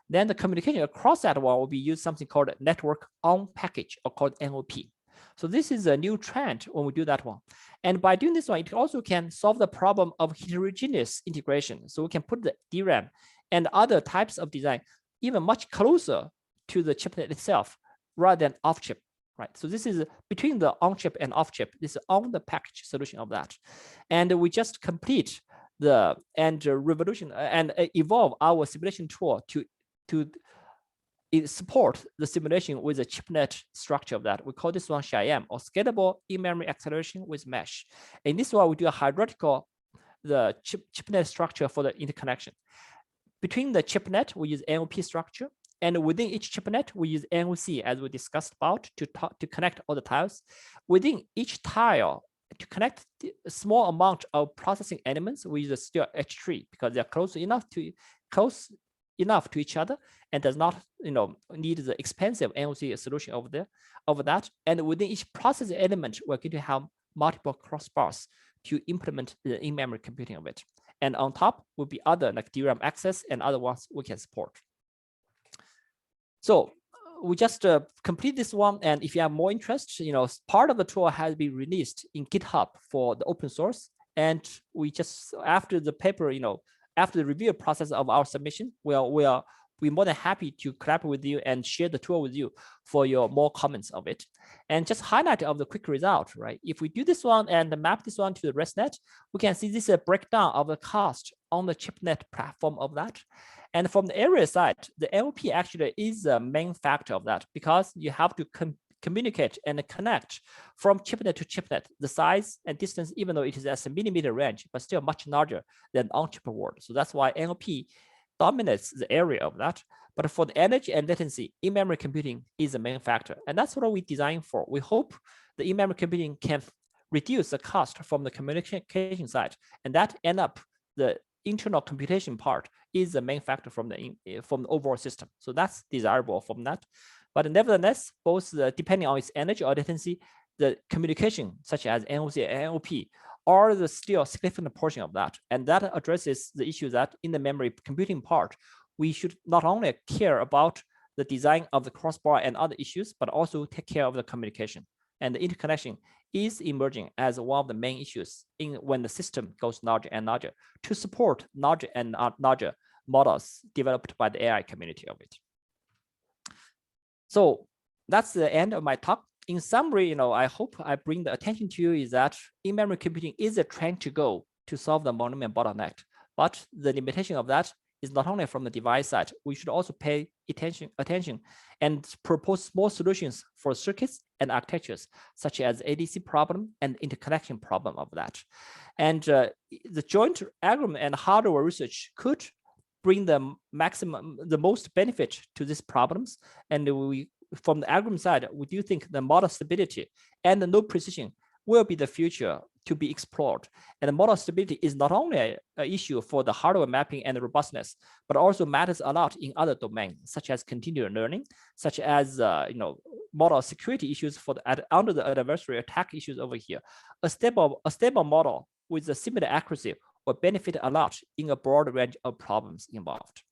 Then the communication across that one will be used something called network on package, or called NOP. So this is a new trend when we do that one. And by doing this one, it also can solve the problem of heterogeneous integration. So we can put the DRAM and other types of design even much closer to the chiplet itself rather than off chip, right? So this is between the on chip and off chip. This is on the package solution of that. And we just complete the revolution and evolve our simulation tool to support the simulation with a chiplet structure of that. We call this one SHIAM, or scalable in-memory acceleration with mesh. And this one we do a hierarchical chiplet structure for the interconnection. Between the chiplet, we use NOP structure, and within each chiplet, we use NOC, as we discussed about, to connect all the tiles. Within each tile, to connect a small amount of processing elements, we use a still H3 because they're close enough to each other and does not need the expensive NOC solution over that. And within each processing element, we're going to have multiple crossbars to implement the in-memory computing of it. And on top will be other like DRAM access and other ones we can support. So we just complete this one. And if you have more interest, part of the tool has been released in GitHub for the open source. And we just, after the paper, after the review process of our submission, we're more than happy to collaborate with you and share the tool with you for your more comments of it. And just highlight of the quick result, right? If we do this one and map this one to the ResNet, we can see this is a breakdown of the cost on the chiplet platform of that. And from the area side, the NOP actually is the main factor of that, because you have to communicate and connect from chiplet to chiplet, the size and distance, even though it is as a millimeter range, but still much larger than on-chip world. So that's why NOP dominates the area of that. But for the energy and latency, in-memory computing is the main factor. And that's what we design for. We hope the in-memory computing can reduce the cost from the communication side, and that end up the internal computation part is the main factor from the overall system. So that's desirable from that. But nevertheless, both depending on its energy or latency, the communication such as NOC and NOP are the still significant portion of that. And that addresses the issue that in the memory computing part, we should not only care about the design of the crossbar and other issues, but also take care of the communication. And the interconnection is emerging as one of the main issues when the system goes larger and larger to support larger and larger models developed by the AI community of it. So that's the end of my talk. In summary, I hope I bring the attention to you is that in-memory computing is a trend to go to solve the monument bottleneck. But the limitation of that is not only from the device side. We should also pay attention and propose more solutions for circuits and architectures, such as ADC problem and interconnection problem of that. And the joint algorithm and hardware research could bring the most benefit to these problems. And from the algorithm side, we do think the model stability and the node precision will be the future to be explored. And the model stability is not only an issue for the hardware mapping and the robustness, but also matters a lot in other domains, such as continuous learning, such as model security issues for under the adversary attack issues over here. A stable model with a similar accuracy will benefit a lot in a broad range of problems involved.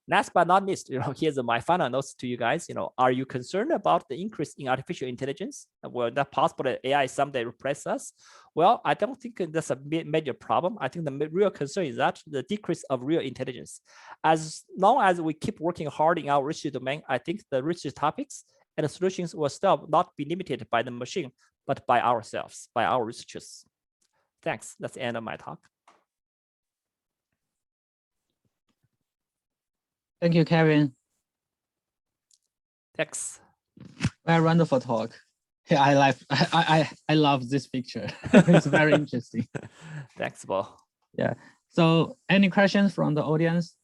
Last but not least, here's my final notes to you guys. Are you concerned about the increase in artificial intelligence? Will that possible that AI someday replace us? Well, I don't think that's a major problem. I think the real concern is that the decrease of real intelligence. As long as we keep working hard in our research domain, I think the research topics and the solutions will still not be limited by the machine, but by ourselves, by our researchers. Thanks. That's the end of my talk. Thank you, Kevin. Thanks. Very wonderful talk. Yeah, I love this picture. It's very interesting. Thanks, Bo. Yeah. So any questions from the audience?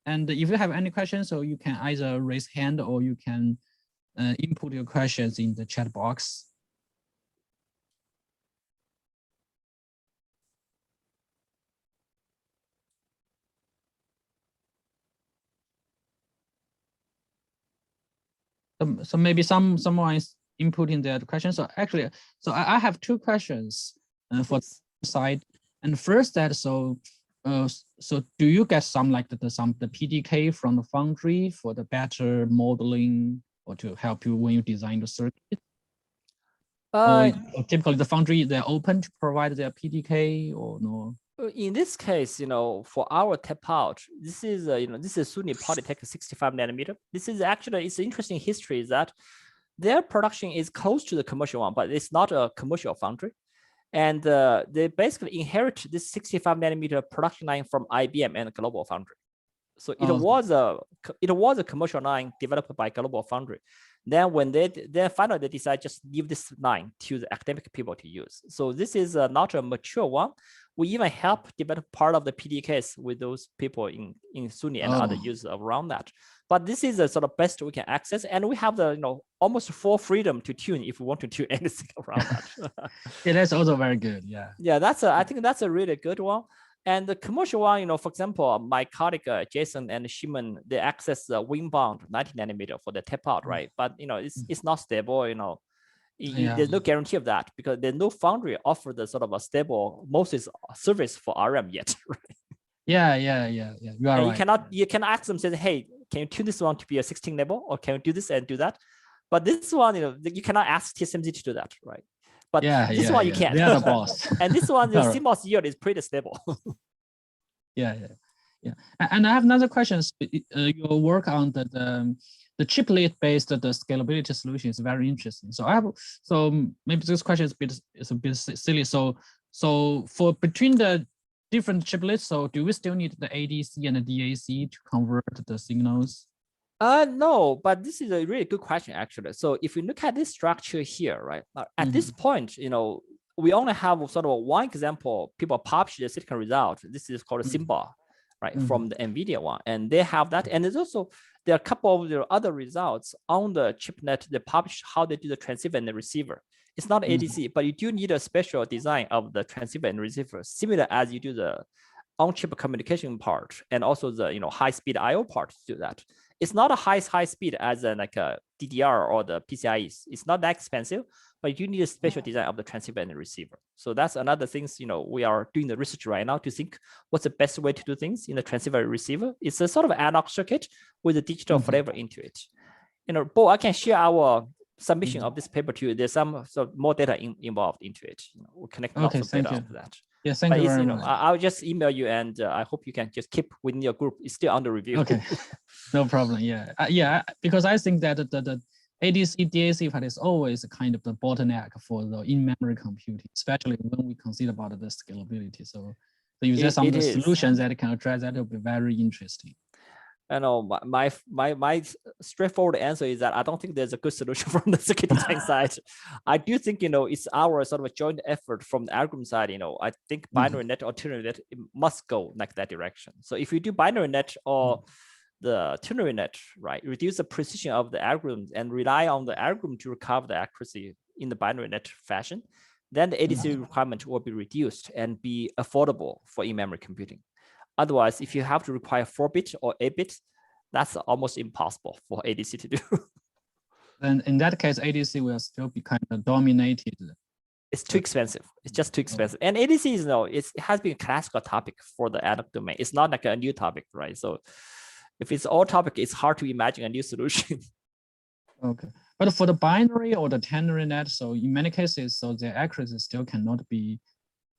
And if you have any questions, so you can either raise hand or you can input your questions in the chat box. So maybe someone is inputting their questions. So actually, so I have two questions for the side. And first that so do you get some like the PDK from the foundry for the better modeling or to help you when you design the circuit? Or typically the foundry, they're open to provide their PDK or no? In this case, for our tape out, this is this is SUNY Polytech 65 nanometer. This is actually, it's an interesting history that their production is close to the commercial one, but it's not a commercial foundry. And they basically inherit this 65 nanometer production line from IBM and Global Foundry. So it was a commercial line developed by Global Foundry. Then when finally they decide just give this line to the academic people to use. So this is not a mature one. We even help develop part of the PDKs with those people in SUNY and other users around that. But this is the sort of best we can access, and we have the almost full freedom to tune if we want to do anything around that. Yeah, that's also very good. Yeah. Yeah, I think that's a really good one. And the commercial one, for example, my colleague Jason and Shimon, they access the Winbound 90 nanometer for the tape out, right? But it's not stable. There's no guarantee of that because there's no foundry offer the sort of a stable Moses service for RM yet. Right? Yeah. You are right. You cannot ask them, say, hey, can you tune this one to be a 16 level, or can you do this and do that? But this one, you cannot ask TSMC to do that, right? But this one you can. They are the boss. And this one, the CMOS yield is pretty stable. Yeah. And I have another question. Your work on the chiplet-based the scalability solution is very interesting. So maybe this question is a bit silly. So for between the different chiplets, so do we still need the ADC and the DAC to convert the signals? No, but this is a really good question, actually. So if you look at this structure here, right, at this point, we only have sort of one example. People publish the silicon result. This is called a symbol, right, from the NVIDIA one. And they have that. And there's also, there are a couple of their other results on the chipnet. They publish how they do the transceiver and the receiver. It's not ADC, but you do need a special design of the transceiver and receiver, similar as you do the on-chip communication part and also the high-speed I/O part to do that. It's not a high speed as like a DDR or the PCIe. It's not that expensive, but you need a special design of the transceiver and the receiver. So that's another things, we are doing the research right now to think what's the best way to do things in the transceiver and receiver. It's a sort of analog circuit with a digital flavor into it. Bo, I can share our submission of this paper to you. There's some sort of more data involved into it. We'll connect lots of data to that. Yeah, thank you very much. I'll just email you, and I hope you can just keep within your group. It's still under review. Okay, no problem. Yeah, because I think that the ADC DAC part is always a kind of the bottleneck for the in-memory computing, especially when we consider about the scalability. So if there's some solutions that can address that, will be very interesting. I know my straightforward answer is that I don't think there's a good solution from the circuit design side. I do think it's our sort of a joint effort from the algorithm side. I think binary net or ternary net, it must go like that direction. So if you do binary net or the ternary net, right, reduce the precision of the algorithm and rely on the algorithm to recover the accuracy in the binary net fashion, then the ADC requirement will be reduced and be affordable for in-memory computing. Otherwise, if you have to require 4-bit or 8-bit, that's almost impossible for ADC to do. And in that case, ADC will still be kind of dominated. It's too expensive. It's just too expensive. And ADC is it has been a classical topic for the analog domain. It's not like a new topic, right? So if it's all topic, it's hard to imagine a new solution. Okay, but for the binary or the ternary net, so in many cases, so the accuracy still cannot be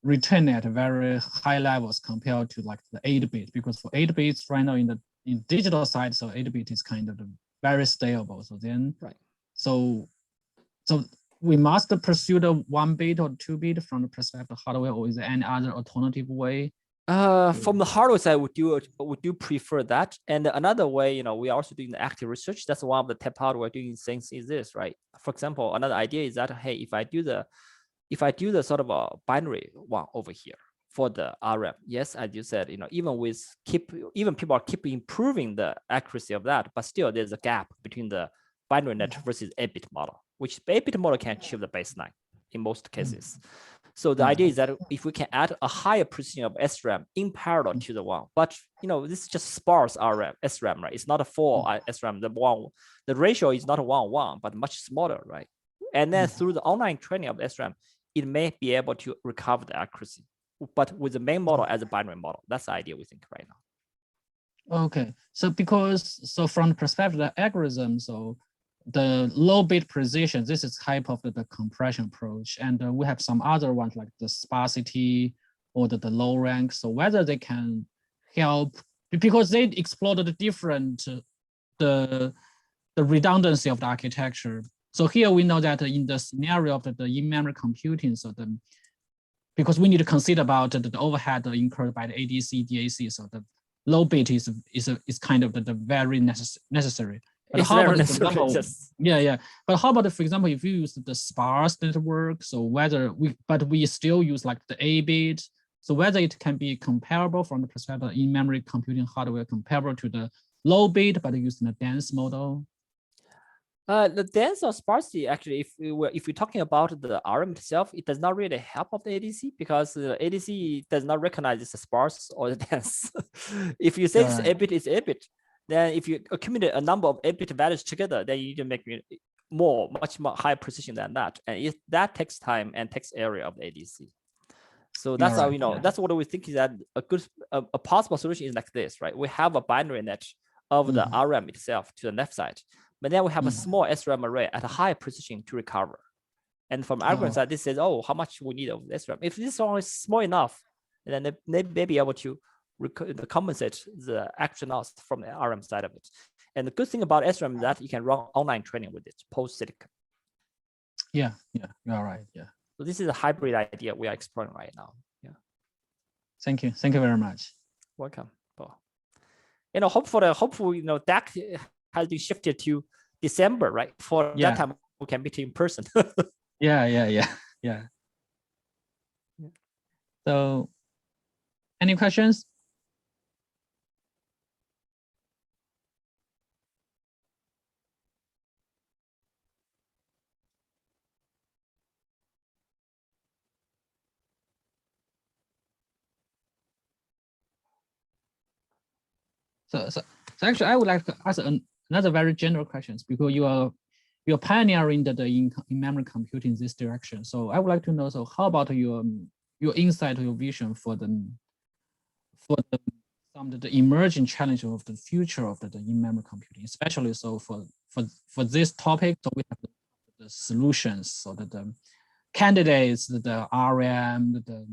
retained at very high levels compared to like the 8-bit, because for 8 bits right now in digital side, so 8-bit is kind of very stable. So then, right. So we must pursue the 1-bit or 2-bit from the perspective of hardware, or is there any other alternative way? From the hardware side, would you prefer that? And another way, we are also doing the active research. That's one of the tap hardware doing things is this, right? For example, another idea is that, hey, if I do the sort of a binary one over here for the RM, yes, as you said, even people are keep improving the accuracy of that, but still there's a gap between the binary net versus 8-bit model, which 8-bit model can achieve the baseline in most cases. So the idea is that if we can add a higher precision of SRAM in parallel to the one, but this is just sparse SRAM, right? It's not a full SRAM. The ratio is not a 1:1, but much smaller, right? And then through the online training of SRAM, it may be able to recover the accuracy, but with the main model as a binary model. That's the idea we think right now. Okay, so from the perspective of the algorithm, so the low bit precision, this is type of the compression approach, and we have some other ones like the sparsity or the low rank. So whether they can help, because they explored the different the redundancy of the architecture. So here we know that in the scenario of the in-memory computing, so because we need to consider about the overhead incurred by the ADC, DAC, so the low bit is kind of the very necessary. But it's how very about necessary. Yeah. But how about, for example, if you use the sparse network, so whether we still use like the A bit, so whether it can be comparable from the perspective of in-memory computing hardware comparable to the low bit, but using a dense model. The dense or sparsity, actually, if we're talking about the RM itself, it does not really help of the ADC because the ADC does not recognize it's a sparse or the dense. If you say it's a bit, it's a bit. Then if you accumulate a number of 8-bit values together, then you can make much more high precision than that. And that takes time and takes area of the ADC. So that's how, that's what we think is that a possible solution is like this, right? We have a binary net of the RM itself to the left side, but then we have a small SRAM array at a high precision to recover. And from algorithm side, this says, how much we need of SRAM. If this one is small enough, then they may be able to compensate the actual loss from the RM side of it. And the good thing about SRAM is that you can run online training with it post silicon. Yeah, you're right. Yeah. So this is a hybrid idea we are exploring right now. Yeah. Thank you very much. Welcome. Paul. Hopefully, DAC has been shifted to December, right? For that time we can meet in person. Yeah. So, any questions? So actually, I would like to ask another very general questions because you're pioneering the in-memory computing in this direction. So I would like to know, so how about your insight or your vision for some of the emerging challenges of the future of the in-memory computing, especially so for this topic, so we have the solutions, so that the candidates, the RM, the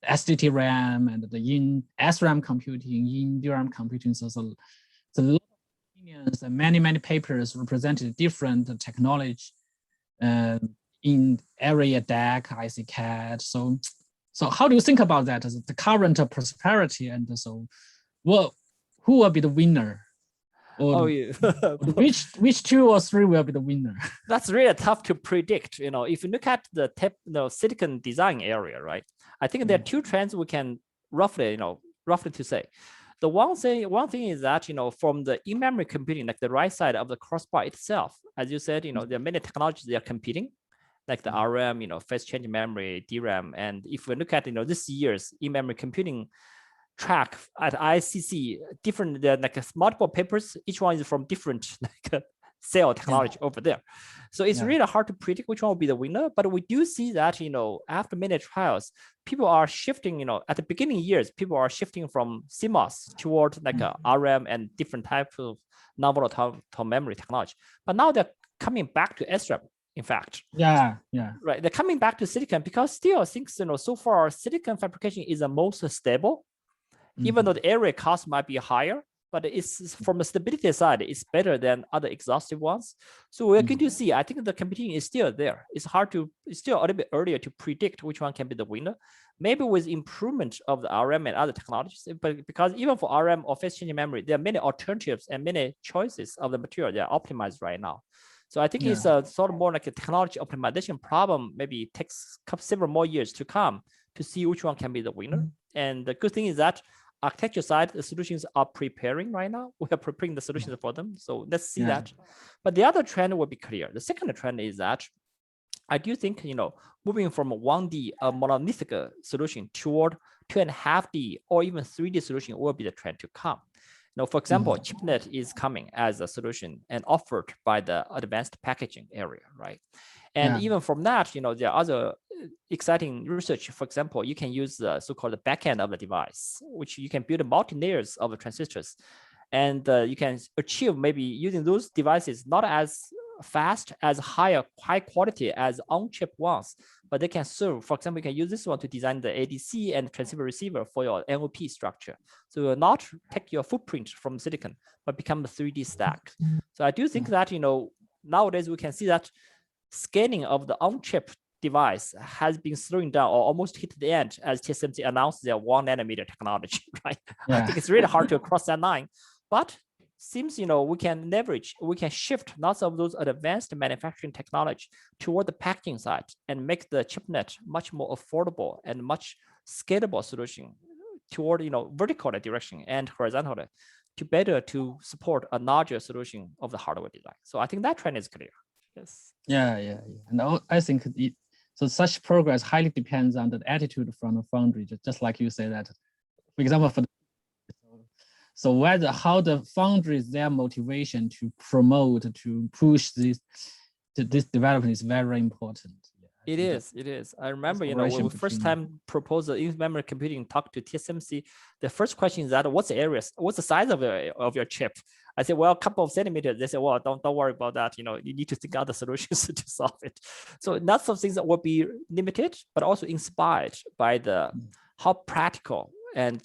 STT-RAM, and the in SRAM computing, in DRAM computing. So a lot of opinions and many papers represented different technology in area DAC, IC CAD. So how do you think about that as the current prosperity, and so who will be the winner? Or which 2 or 3 will be the winner? That's really tough to predict. If you look at the silicon design area, right? I think there are 2 trends we can roughly to say. The one thing is that from the in-memory computing, like the right side of the crossbar itself, as you said, there are many technologies they are competing, like the RM, phase change memory, DRAM, and if we look at this year's in-memory computing track at ICC, different like multiple papers, each one is from different cell technology over there. So it's really hard to predict which one will be the winner, but we do see that after many trials, people are shifting, at the beginning years, people are shifting from CMOS toward like a RM and different types of non-volatile memory technology, but now they're coming back to SRAM. In fact, right, they're coming back to silicon because still things so far silicon fabrication is the most stable. Even though the area cost might be higher, but it's from the stability side, it's better than other exhaustive ones. So we're going to see, I think the competing is still there. It's still a little bit earlier to predict which one can be the winner. Maybe with improvement of the RM and other technologies, but because even for RM or phase changing memory, there are many alternatives and many choices of the material that are optimized right now. So I think it's a sort of more like a technology optimization problem. Maybe it takes several more years to come to see which one can be the winner. And the good thing is that architecture side, the solutions are preparing right now. We are preparing the solutions for them. So let's see that. But the other trend will be clear. The second trend is that I do think, moving from a 1D monolithic solution toward 2.5D or even 3D solution will be the trend to come. For example, chiplet is coming as a solution and offered by the advanced packaging area, right? And even from that, there are other exciting research. For example, you can use the so-called backend of the device, which you can build multi-layers of the transistors. And you can achieve maybe using those devices not as fast, as high quality as on-chip ones, but they can serve. For example, you can use this one to design the ADC and transceiver receiver for your NOP structure. So you will not take your footprint from silicon, but become a 3D stack. So I do think that, nowadays we can see that scaling of the on-chip device has been slowing down or almost hit the end as TSMC announced their 1 nanometer technology, right? I think it's really hard to cross that line, but seems, we can shift lots of those advanced manufacturing technology toward the packaging side and make the chiplet much more affordable and much scalable solution toward, vertical direction and horizontal to better to support a larger solution of the hardware design. So I think that trend is clear. Yes. Yeah. And I think so such progress highly depends on the attitude from the foundry, just like you say that, for example, so how the foundries, their motivation to promote, to push this development is very important. It is. I remember, when we first time proposed the in-memory computing talk to TSMC, the first question is that what's the size of your chip? I said, well, a couple of centimeters. They said, well, don't worry about that. You need to think other solutions to solve it. So lots of things that will be limited, but also inspired by how practical and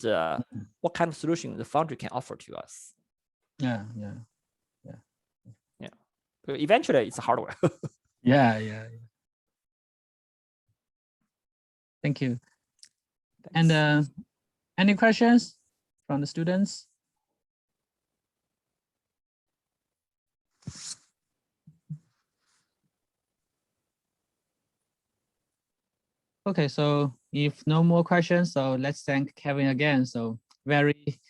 what kind of solution the foundry can offer to us. Yeah. But eventually, it's hardware. Yeah. Thank you. Thanks. And any questions from the students? Okay, so if no more questions, so let's thank Kevin again. So very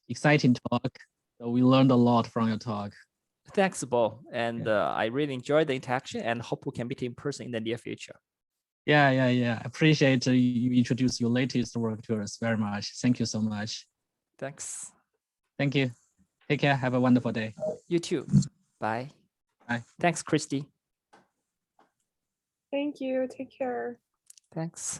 exciting talk. So we learned a lot from your talk. Thanks, Bo. And I really enjoyed the interaction and hope we can meet in person in the near future. Yeah. Appreciate you introduce your latest work to us very much. Thank you so much. Thanks. Thank you. Take care. Have a wonderful day. You too. Bye. Bye. Thanks, Christy. Thank you. Take care. Thanks.